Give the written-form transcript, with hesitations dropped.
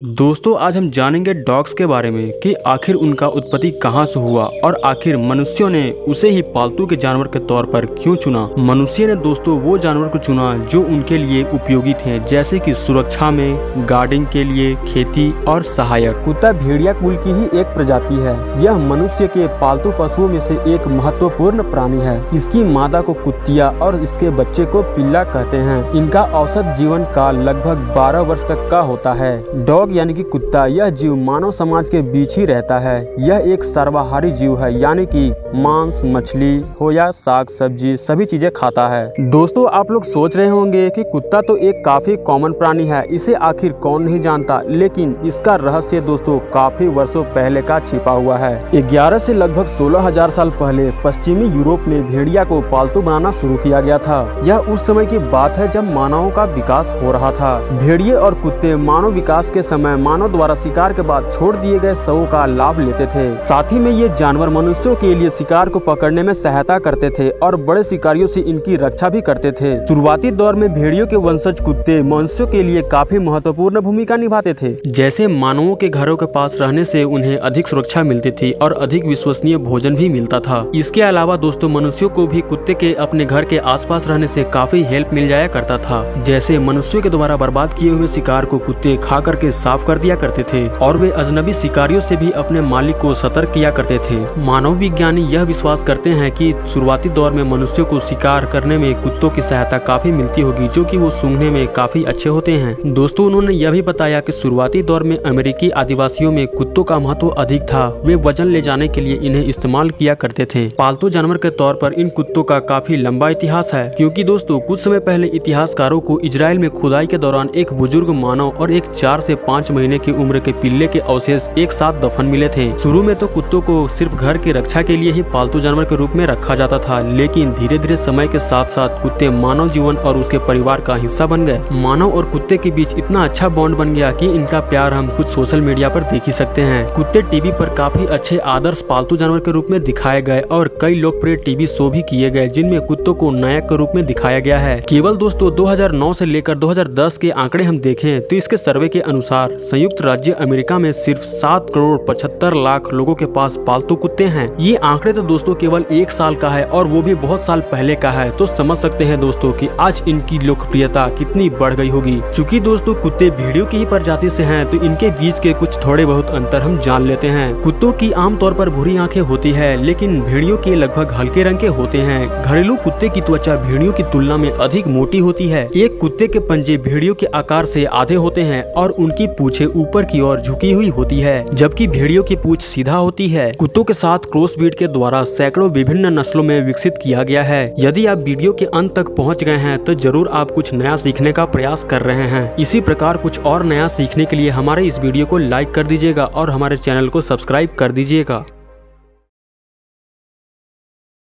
दोस्तों आज हम जानेंगे डॉग्स के बारे में कि आखिर उनका उत्पत्ति कहां से हुआ और आखिर मनुष्यों ने उसे ही पालतू के जानवर के तौर पर क्यों चुना। मनुष्य ने दोस्तों वो जानवर को चुना जो उनके लिए उपयोगी थे, जैसे कि सुरक्षा में, गार्डिंग के लिए, खेती और सहायक। कुत्ता भेड़िया कुल की ही एक प्रजाति है। यह मनुष्य के पालतू पशुओं में से एक महत्वपूर्ण प्राणी है। इसकी मादा को कुत्तिया और इसके बच्चे को पिल्ला कहते हैं। इनका औसत जीवन काल लगभग 12 वर्ष तक का होता है। डॉग यानी कि कुत्ता, यह जीव मानव समाज के बीच ही रहता है। यह एक सर्वाहारी जीव है, यानी कि मांस, मछली हो या साग सब्जी सभी चीजें खाता है। दोस्तों आप लोग सोच रहे होंगे कि कुत्ता तो एक काफी कॉमन प्राणी है, इसे आखिर कौन नहीं जानता, लेकिन इसका रहस्य दोस्तों काफी वर्षों पहले का छिपा हुआ है। 11 से लगभग 16,000 साल पहले पश्चिमी यूरोप में भेड़िया को पालतू बनाना शुरू किया गया था। यह उस समय की बात है जब मानवों का विकास हो रहा था। भेड़िए और कुत्ते मानव विकास के समय मानव द्वारा शिकार के बाद छोड़ दिए गए शवों का लाभ लेते थे। साथ ही में ये जानवर मनुष्यों के लिए शिकार को पकड़ने में सहायता करते थे और बड़े शिकारियों से इनकी रक्षा भी करते थे। शुरुआती दौर में भेड़ियों के वंशज कुत्ते मनुष्यों के लिए काफी महत्वपूर्ण भूमिका निभाते थे। जैसे मानवों के घरों के पास रहने से उन्हें अधिक सुरक्षा मिलती थी और अधिक विश्वसनीय भोजन भी मिलता था। इसके अलावा दोस्तों मनुष्यों को भी कुत्ते के अपने घर के आसपास रहने से काफी हेल्प मिल जाया करता था। जैसे मनुष्यों के द्वारा बर्बाद किए हुए शिकार को कुत्ते खा करके साफ कर दिया करते थे और वे अजनबी शिकारियों से भी अपने मालिक को सतर्क किया करते थे। मानव विज्ञानी यह विश्वास करते हैं कि शुरुआती दौर में मनुष्यों को शिकार करने में कुत्तों की सहायता काफी मिलती होगी, जो कि वो सूंघने में काफी अच्छे होते हैं। दोस्तों उन्होंने यह भी बताया कि शुरुआती दौर में अमेरिकी आदिवासियों में कुत्तों का महत्व अधिक था। वे वजन ले जाने के लिए इन्हें इस्तेमाल किया करते थे। पालतू जानवर के तौर पर इन कुत्तों का काफी लंबा इतिहास है, क्योंकि दोस्तों कुछ समय पहले इतिहासकारों को इजराइल में खुदाई के दौरान एक बुजुर्ग मानव और एक 4 से 5 महीने की उम्र के पिल्ले के अवशेष एक साथ दफन मिले थे। शुरू में तो कुत्तों को सिर्फ घर की रक्षा के लिए ही पालतू जानवर के रूप में रखा जाता था, लेकिन धीरे धीरे समय के साथ साथ कुत्ते मानव जीवन और उसके परिवार का हिस्सा बन गए। मानव और कुत्ते के बीच इतना अच्छा बॉन्ड बन गया कि इनका प्यार हम कुछ सोशल मीडिया पर देख ही सकते हैं। कुत्ते टीवी पर काफी अच्छे आदर्श पालतू जानवर के रूप में दिखाए गए और कई लोकप्रिय टीवी शो भी किए गए, जिनमें कुत्तों को नायक के रूप में दिखाया गया है। केवल दोस्तों 2009 से लेकर 2010 के आंकड़े हम देखें तो इसके सर्वे के अनुसार संयुक्त राज्य अमेरिका में सिर्फ 7 करोड़ 75 लाख लोगों के पास पालतू कुत्ते हैं। ये आंकड़े तो दोस्तों केवल 1 साल का है और वो भी बहुत साल पहले का है, तो समझ सकते हैं दोस्तों कि आज इनकी लोकप्रियता कितनी बढ़ गई होगी। चूँकि दोस्तों कुत्ते भेड़ियों की ही प्रजाति से हैं, तो इनके बीच के कुछ थोड़े बहुत अंतर हम जान लेते हैं। कुत्तों की आमतौर पर भूरी आंखें होती है, लेकिन भेड़ियों के लगभग हल्के रंग के होते हैं। घरेलू कुत्ते की त्वचा भेड़ियों की तुलना में अधिक मोटी होती है। एक कुत्ते के पंजे भेड़ियों के आकार से आधे होते हैं और उनकी पूंछें ऊपर की ओर झुकी हुई होती है, जबकि भेड़ियों की पूंछ सीधा होती है। कुत्तों के साथ क्रॉसब्रीड के द्वारा सैकड़ों विभिन्न नस्लों में विकसित किया गया है। यदि आप वीडियो के अंत तक पहुंच गए हैं तो जरूर आप कुछ नया सीखने का प्रयास कर रहे हैं। इसी प्रकार कुछ और नया सीखने के लिए हमारे इस वीडियो को लाइक कर दीजिएगा और हमारे चैनल को सब्सक्राइब कर दीजिएगा।